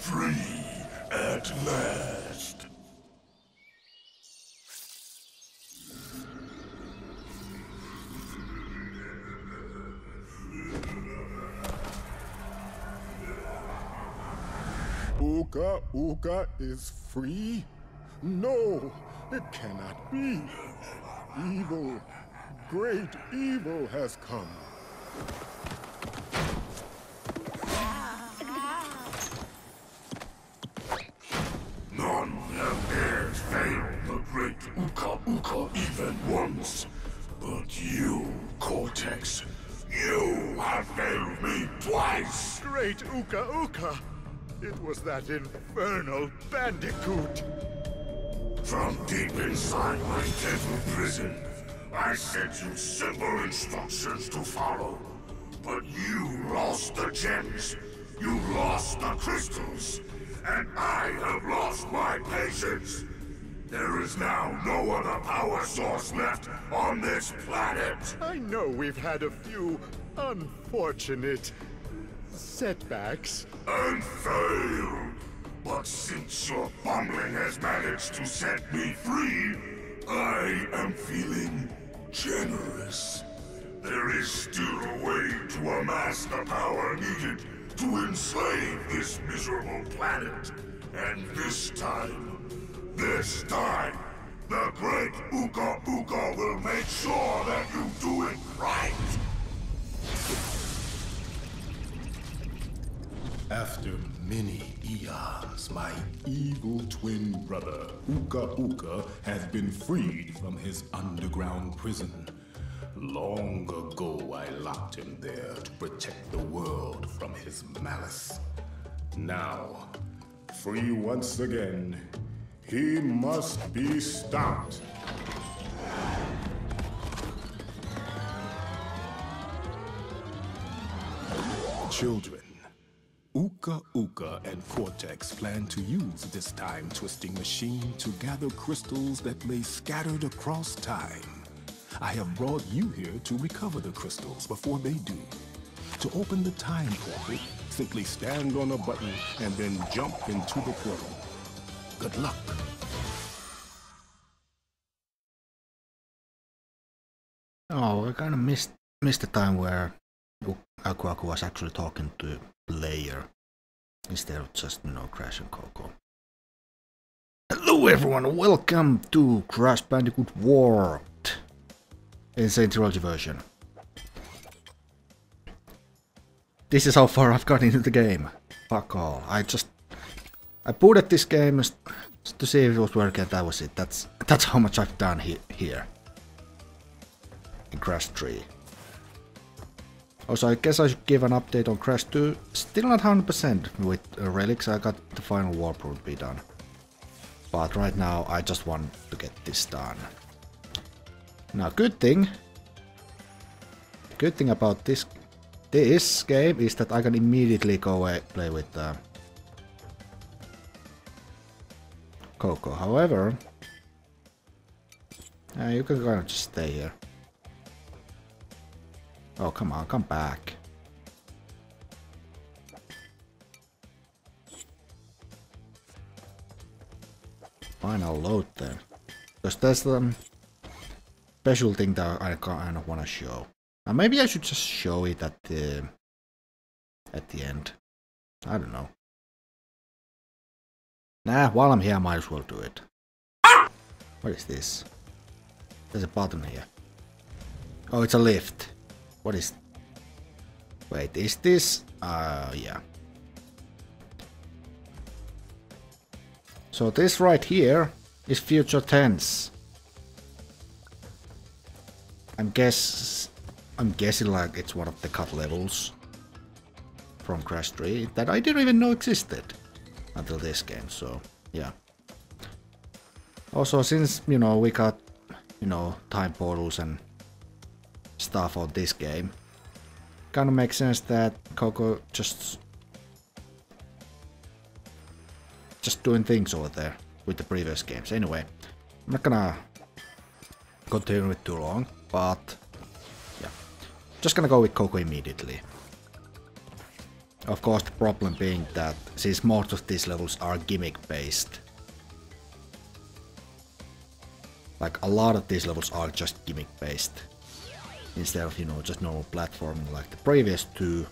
Free at last. Uka Uka is free? No, it cannot be. Evil, great evil has come. None have dared fail the great Uka Uka even once. But you, Cortex, you have failed me twice! Great Uka Uka! It was that infernal Bandicoot! From deep inside my devil prison, I sent you simple instructions to follow. But you lost the gems, you lost the crystals, and I have lost my patience. There is now no other power source left on this planet. I know we've had a few unfortunate setbacks. And failed. But since your bumbling has managed to set me free, I am feeling generous. There is still a way to amass the power needed to enslave this miserable planet. And this time, the great Uka Uka will make sure that you do it right. After many eons, my evil twin brother, Uka Uka, has been freed from his underground prison. Long ago, I locked him there to protect the world from his malice. Now, free once again, he must be stopped. Children, Uka Uka and Cortex plan to use this time-twisting machine to gather crystals that lay scattered across time. I have brought you here to recover the crystals before they do. To open the time portal, simply stand on a button and then jump into the portal. Good luck. Oh, I kind of missed the time where Uka Uka was actually talking to player instead of just, Crash and Coco. Hello everyone, welcome to Crash Bandicoot Warped Insane Trilogy version. This is how far I've got into the game. Fuck all. I booted this game to see if it was working, and that was it. That's how much I've done here. In Crash 3. Also, I guess I should give an update on Crash 2. Still not 100% with relics. I got the final warp route be done. But right now, I just want to get this done. Now, good thing about this game is that I can immediately go away play with Coco. However, you can kind of just stay here. Oh, come on, come back. Final load then. Because there's the special thing that I kind of want to show. Now maybe I should just show it at the end. I don't know. Nah, while I'm here I might as well do it. What is this? There's a button here. Oh, it's a lift. What is... Wait, is this... yeah. So this right here is future tense. I'm guessing like it's one of the cut levels from Crash 3 that I didn't even know existed until this game, so yeah. Also, since, we got, time portals and stuff on this game, kind of makes sense that Coco just doing things over there with the previous games. Anyway, I'm not gonna continue it too long, but yeah, just gonna go with Coco immediately. Of course, the problem being that since most of these levels are gimmick based, like a lot of these levels are just gimmick based, instead of, you know, just normal platforming like the previous two,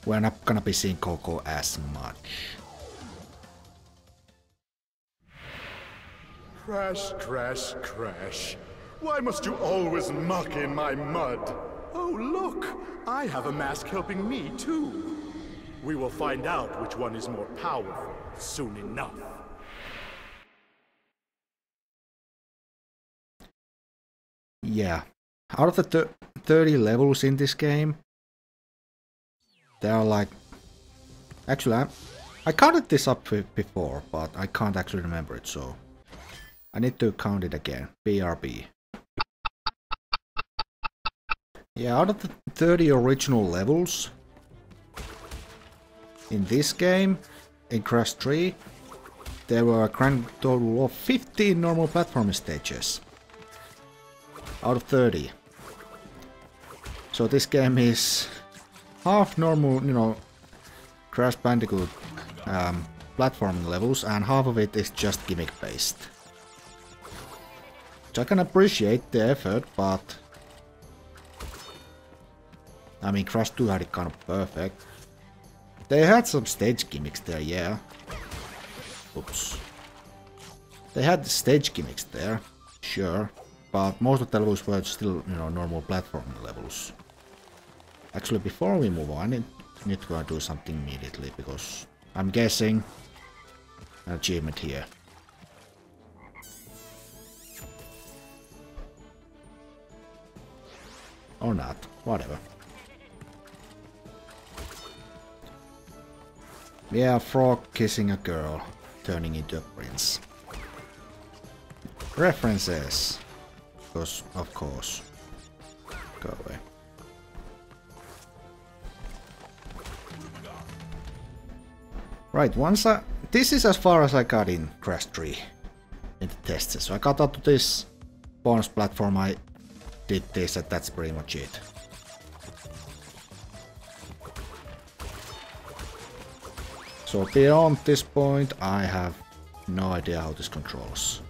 we're not gonna be seeing Coco as much. Crash, crash, crash. Why must you always muck in my mud? Oh, look! I have a mask helping me, too. We will find out which one is more powerful soon enough. Yeah. Out of the 30 levels in this game, there are like... Actually, I counted this up before, but I can't actually remember it, so... I need to count it again. BRB. Yeah, out of the 30 original levels in this game, in Crash 3, there were a grand total of 15 normal platforming stages. Out of 30. So this game is half normal, you know, Crash Bandicoot platforming levels, and half of it is just gimmick based. Which I can appreciate the effort, but I mean, Crash 2 had it kind of perfect. They had some stage gimmicks there, yeah. Oops. They had the stage gimmicks there, sure. But most of the levels were still, you know, normal platforming levels. Actually, before we move on, I need to do something immediately, because I'm guessing an achievement here. Or not, whatever. Yeah, a frog kissing a girl, turning into a prince. References. Because, of course. Go away. Right, this is as far as I got in Crash 3 in the tests. So I got up to this bonus platform, I did this, and that's pretty much it. So beyond this point, I have no idea how this controls.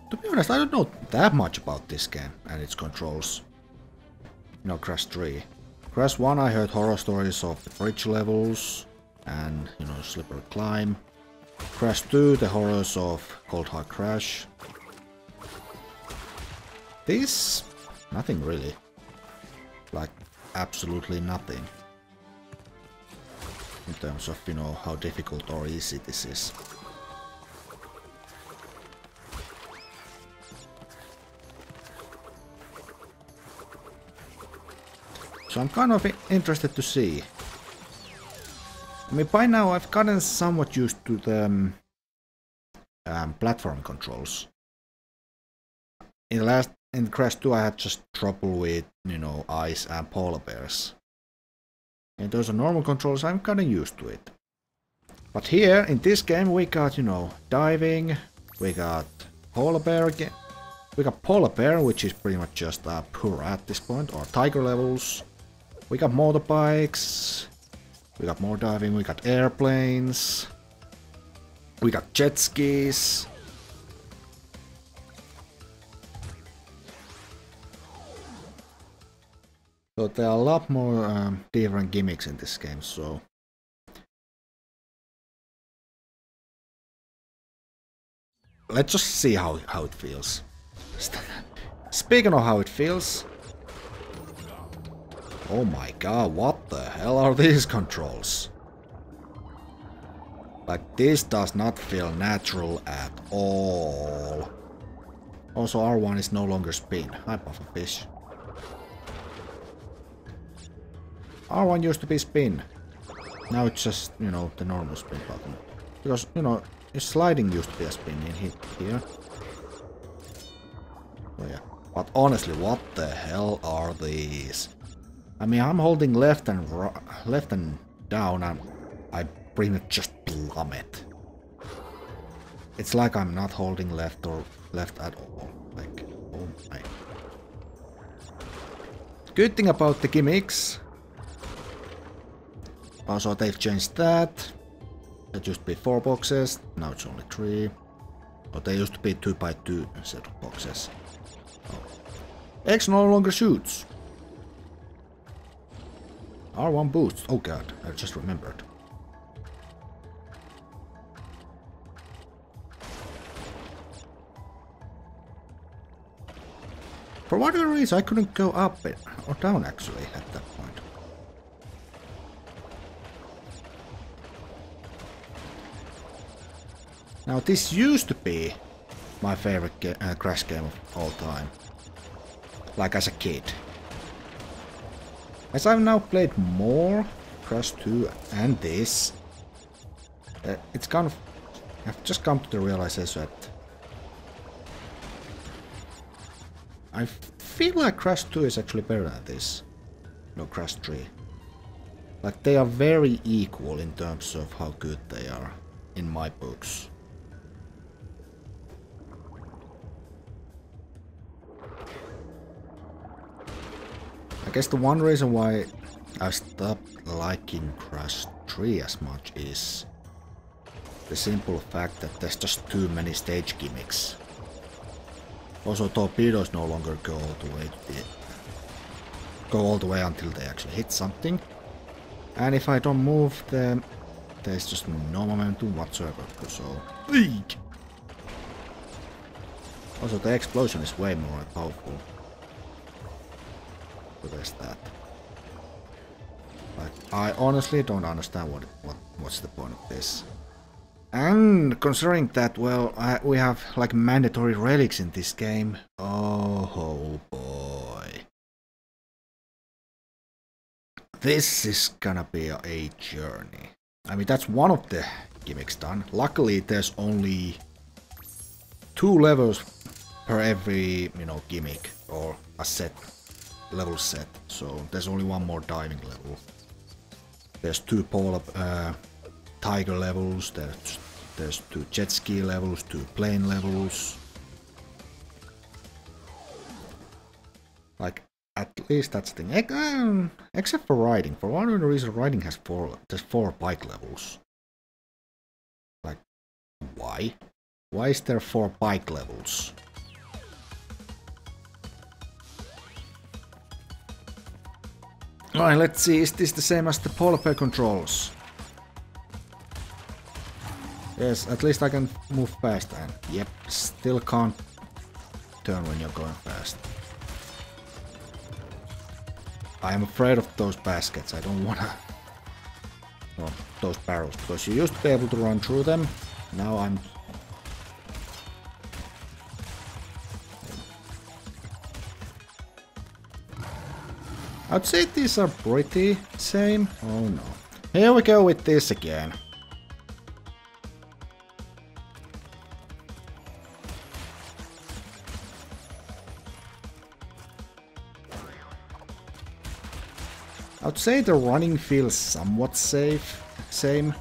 To be honest, I don't know that much about this game and its controls. You know, Crash 3. Crash 1, I heard horror stories of the bridge levels and, you know, slippery climb. Crash 2, the horrors of Cold Hard Crash. This, nothing really. Like, absolutely nothing. In terms of, you know, how difficult or easy this is. So I'm kind of interested to see. I mean, by now I've gotten somewhat used to the platform controls. In Crash 2 I had just trouble with, you know, ice and polar bears. And those are normal controls, I'm kinda used to it. But here, in this game, we got, you know, diving, we got polar bear again. We got polar bear, which is pretty much just poor at this point, or tiger levels. We got motorbikes, we got more diving, we got airplanes, we got jet skis. So there are a lot more different gimmicks in this game, so... Let's just see how it feels. Speaking of how it feels... Oh my god, what the hell are these controls? Like, this does not feel natural at all. Also, R1 is no longer spin. Hi, Pufferfish. R1 used to be spin. Now it's just, you know, the normal spin button. Because, you know, sliding used to be a spin in here. Oh yeah. But honestly, what the hell are these? I mean, I'm holding left and down, and I pretty much just plummet. It's like I'm not holding left at all. Like, oh my. Good thing about the gimmicks. Also, they've changed that. It used to be 4 boxes, now it's only 3. Or they used to be 2x2 set of boxes. Oh. X no longer shoots. R1 boosts. Oh god, I just remembered. For whatever reason, I couldn't go up or down actually at that point. Now this used to be my favorite Crash game of all time. Like as a kid. As I've now played more Crash 2 and this, it's kind of... I've just come to the realization that I feel like Crash 2 is actually better than this. No, Crash 3. Like they are very equal in terms of how good they are in my books. I guess the one reason why I stopped liking Crash 3 as much is the simple fact that there's just too many stage gimmicks. Also, torpedoes no longer go all the way until they actually hit something. And if I don't move them, there's just no momentum whatsoever. So, weak. Also, the explosion is way more powerful. So there's that. But I honestly don't understand what's the point of this. And considering that, well, we have like mandatory relics in this game. Oh boy. This is gonna be a journey. I mean, that's one of the gimmicks done. Luckily, there's only 2 levels per every, gimmick or a level set. So there's only 1 more diving level. There's 2 polar tiger levels. There's 2 jet ski levels, 2 plane levels. Like, at least that's the thing. Except for riding. For one reason, riding has 4 bike levels. Like, why? Why is there 4 bike levels? Alright, let's see. Is this the same as the polar bear controls? Yes, at least I can move fast and yep, still can't turn when you're going fast. I am afraid of those baskets, I don't wanna... No, those barrels, because you used to be able to run through them, now I'm... I'd say these are pretty same. Oh no. Here we go with this again. I'd say the running feels somewhat same.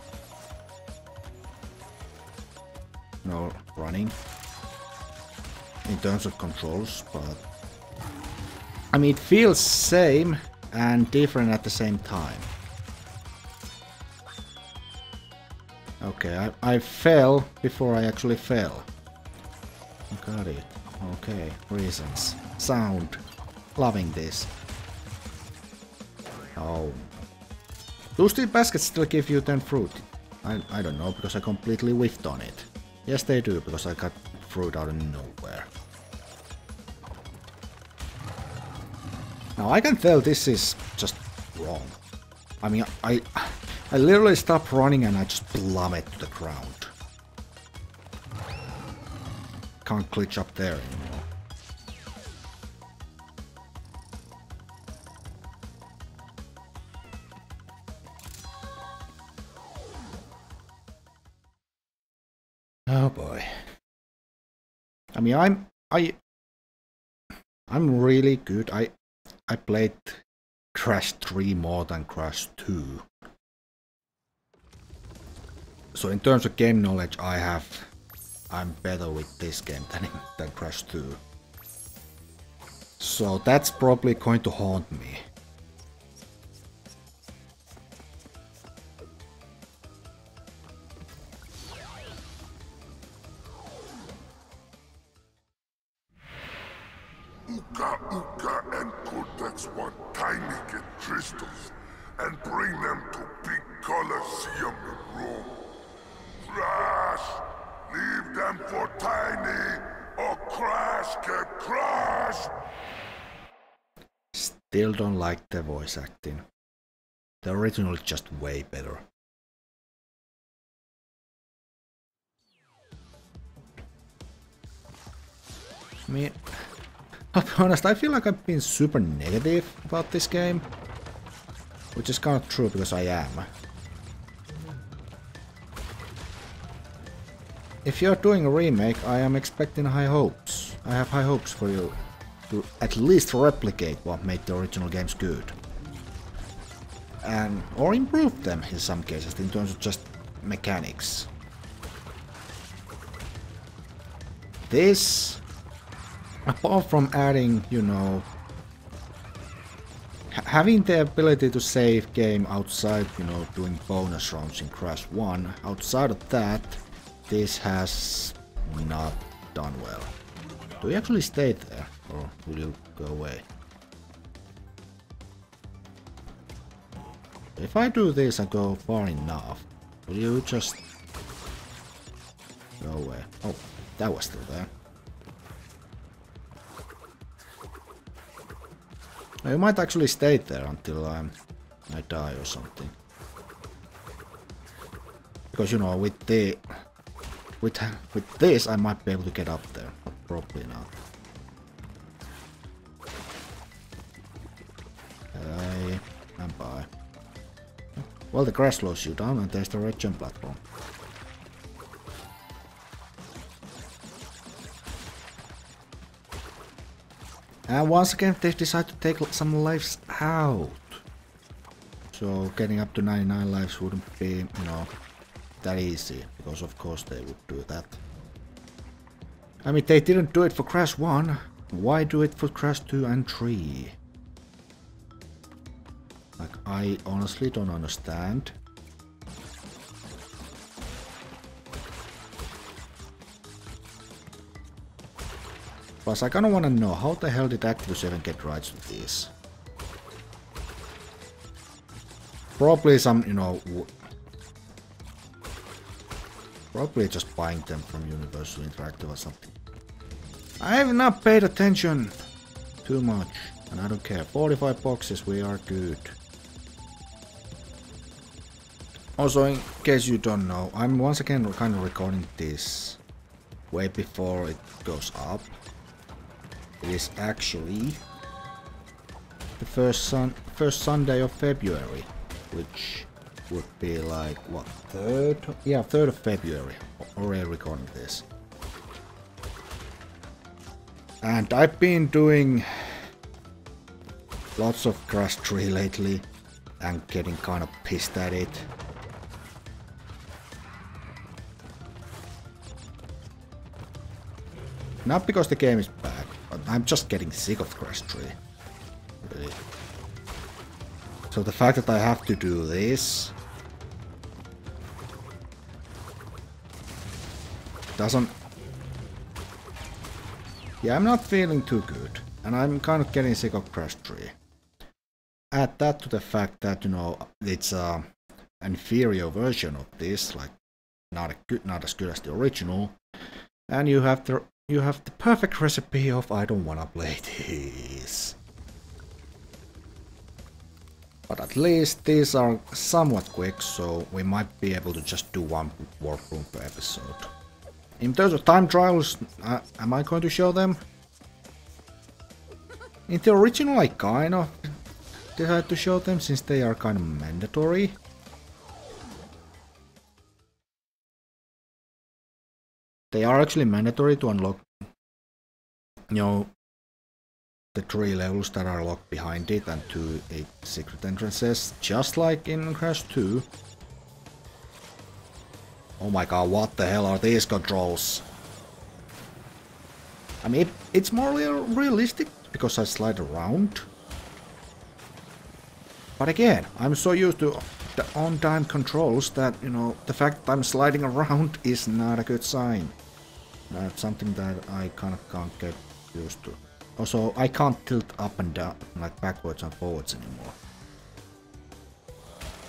No, running. In terms of controls, but... I mean, it feels same and different at the same time. Okay, I fell before I actually fell. Got it. Okay, reasons. Sound. Loving this. Oh. Do steel baskets still give you 10 fruit? I don't know, because I completely whiffed on it. Yes, they do, because I got fruit out of nowhere. Now I can tell this is just wrong. I mean, I literally stopped running and I just plummet to the ground. Can't glitch up there anymore. Oh boy. I mean, I'm really good. I played Crash 3 more than Crash 2. So in terms of game knowledge, I'm better with this game than Crash 2. So that's probably going to haunt me. Uka Uka and Cortex want tiny kid crystals and bring them to big Colosseum in Rome. Crash! Leave them for Tiny, or Crash get crushed! Still don't like the voice acting. The original is just way better. I mean, I'll be honest, I feel like I've been super negative about this game. Which is kind of true because I am. If you're doing a remake, I am expecting high hopes. I have high hopes for you to at least replicate what made the original games good. And or improve them in some cases in terms of just mechanics. This, apart from adding, you know, having the ability to save game outside, you know, doing bonus rounds in Crash 1, outside of that, this has not done well. Do you actually stay there, or will you go away? If I do this and go far enough, will you just go away? Oh, that was still there. You might actually stay there until I die or something. Because you know, with this I might be able to get up there. Probably not. Hey, and bye. Well, the grass slows you down and there's the red jump platform. And once again they decide to take some lives out. So getting up to 99 lives wouldn't be, you know, that easy. Because of course they would do that. I mean, they didn't do it for Crash 1. Why do it for Crash 2 and 3? Like, I honestly don't understand. Plus, I kinda wanna know, how the hell did Activision get rights to these? Probably some, you know... Probably just buying them from Universal Interactive or something. I have not paid attention too much, and I don't care. 45 boxes, we are good. Also, in case you don't know, I'm once again kind of recording this way before it goes up. It is actually the first Sunday of February, which would be like, what, 3rd? Yeah, 3rd of February, already recording this. And I've been doing lots of Crash 3 lately and getting kind of pissed at it. Not because the game is bad, but I'm just getting sick of Crash 3. Really. So the fact that I have to do this doesn't... Yeah, I'm not feeling too good, and I'm kind of getting sick of Crash 3. Add that to the fact that, you know, it's an inferior version of this, like not as good as the original, and you have the perfect recipe of I don't wanna play this. But at least these are somewhat quick, so we might be able to just do one warp room per episode. In terms of time trials, am I going to show them? In the original I kind of decided to show them since they are kind of mandatory. They are actually mandatory to unlock, you know, the 3 levels that are locked behind it and 2 secret entrances, just like in Crash 2. Oh my god, what the hell are these controls? I mean, it's more realistic because I slide around. But again, I'm so used to the on-time controls that, you know, the fact that I'm sliding around is not a good sign. That's something that I kind of can't get used to. Also, I can't tilt up and down, like backwards and forwards anymore.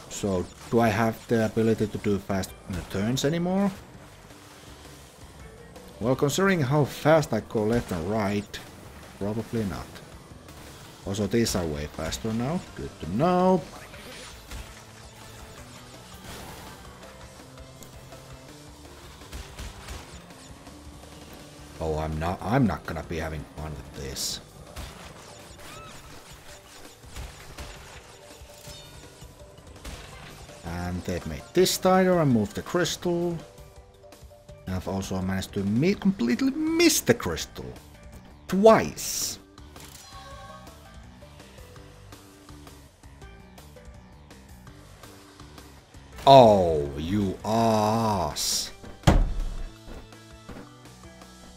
So, do I have the ability to do fast turns anymore? Well, considering how fast I go left and right, probably not. Also, these are way faster now. Good to know. Oh, I'm not gonna be having fun with this. And they've made this tighter and moved the crystal. And I've also managed to completely miss the crystal. Twice. Oh, you ass.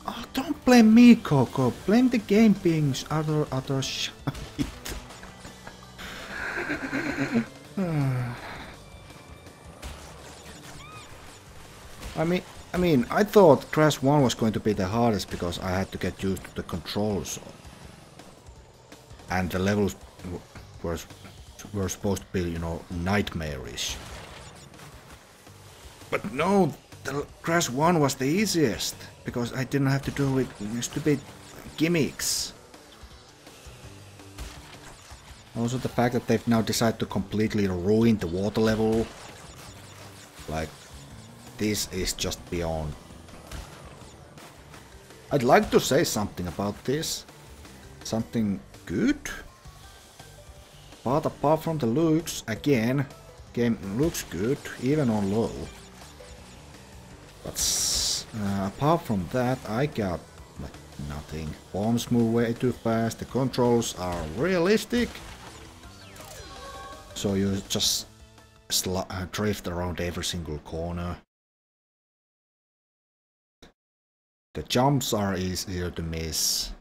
Oh, don't blame me, Coco. Blame the game being other shit. I thought Crash 1 was going to be the hardest because I had to get used to the controls. And the levels were supposed to be, you know, nightmarish. But no, the Crash 1 was the easiest because I didn't have to do with stupid gimmicks. Also the fact that they've now decided to completely ruin the water level. Like, this is just beyond. I'd like to say something about this. Something good. But apart from the looks, again, game looks good, even on low. But apart from that, I got like nothing. Bombs move way too fast, the controls are realistic. So you just drift around every single corner. The jumps are easier to miss.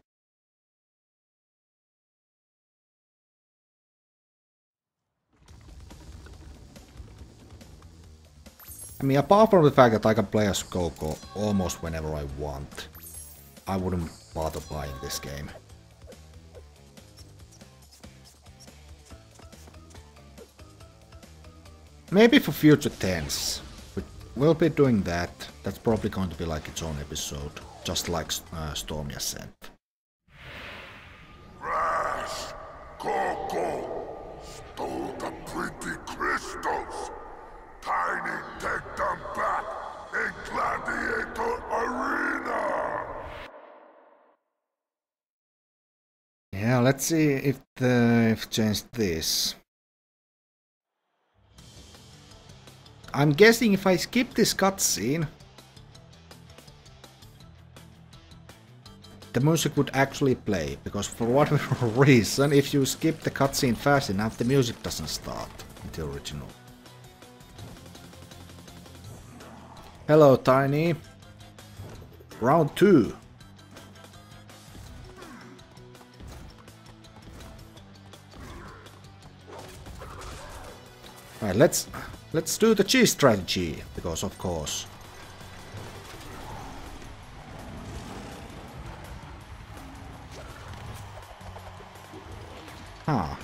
I mean, apart from the fact that I can play as Coco almost whenever I want, I wouldn't bother buying this game. Maybe for future 10s. We'll be doing that. That's probably going to be like its own episode, just like Stormy Ascent. Rash! Coco! Stole the pretty crystals! Tiny take them back in Gladiator Arena! Yeah, let's see if they've changed this. I'm guessing if I skip this cutscene, the music would actually play, because for whatever reason, if you skip the cutscene fast enough, the music doesn't start in the original. Hello, Tiny. Round 2. Alright, let's do the G strategy, because of course. Huh.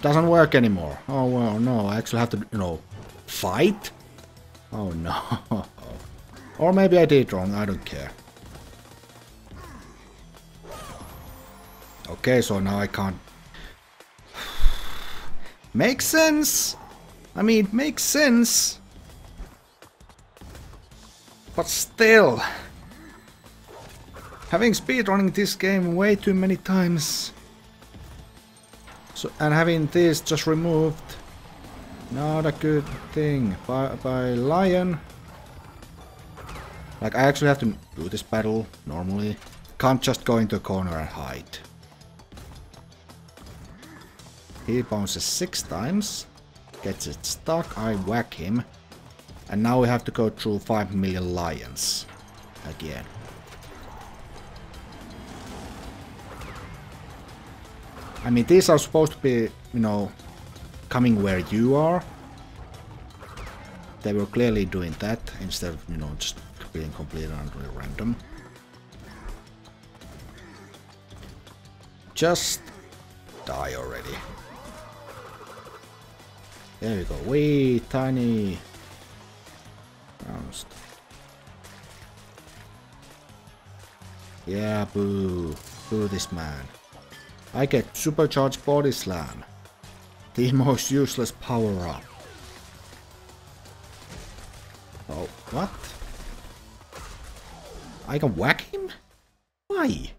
Doesn't work anymore. Oh well, no, I actually have to, you know, fight? Oh no. Or maybe I did wrong, I don't care. Okay, so now I can't. Makes sense! I mean, it makes sense. But still. Having speedrunning this game way too many times. So, and having this just removed. Not a good thing. By Lion. Like, I actually have to do this battle normally. Can't just go into a corner and hide. He bounces 6 times. Gets it stuck, I whack him. And now we have to go through 5 million lions. Again. I mean, these are supposed to be, you know, coming where you are. They were clearly doing that instead of, you know, just being completely random. Just die already. There we go. Wee tiny rounds. Yeah, boo. Boo this man. I get supercharged body slam. The most useless power up. Oh, what? I can whack him? Why?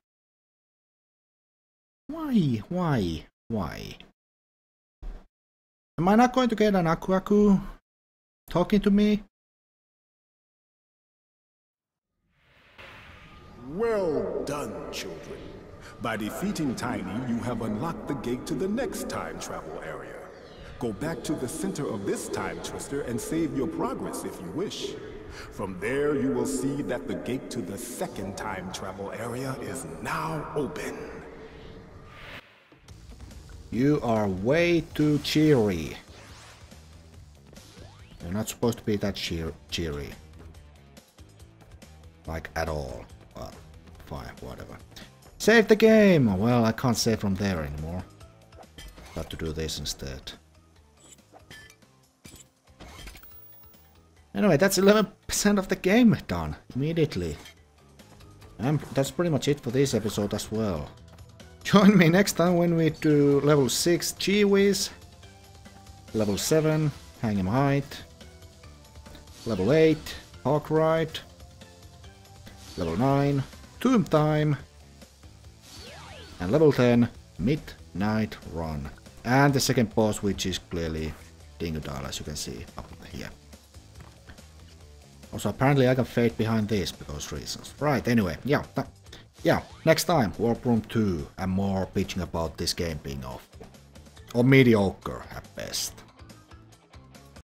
Why? Am I not going to get an Aku Aku talking to me? Well done, children. By defeating Tiny, you have unlocked the gate to the next time travel area. Go back to the center of this time twister and save your progress if you wish. From there, you will see that the gate to the second time travel area is now open. You are way too cheery. You're not supposed to be that cheery. Like, at all. But, fine, whatever. Save the game! Well, I can't save from there anymore. Got to do this instead. Anyway, that's 11% of the game done immediately. And that's pretty much it for this episode as well. Join me next time when we do level 6 Chiwis, level 7 Hang 'em Height, level 8 Hawk Ride, level 9 Tomb Time, and level 10 Midnight Run. And the second boss, which is clearly Dingodile, as you can see up here. Also, apparently I can fade behind this because reasons. Right, anyway, yeah, next time, Warp Room 2 and more bitching about this game being awful. Or mediocre at best.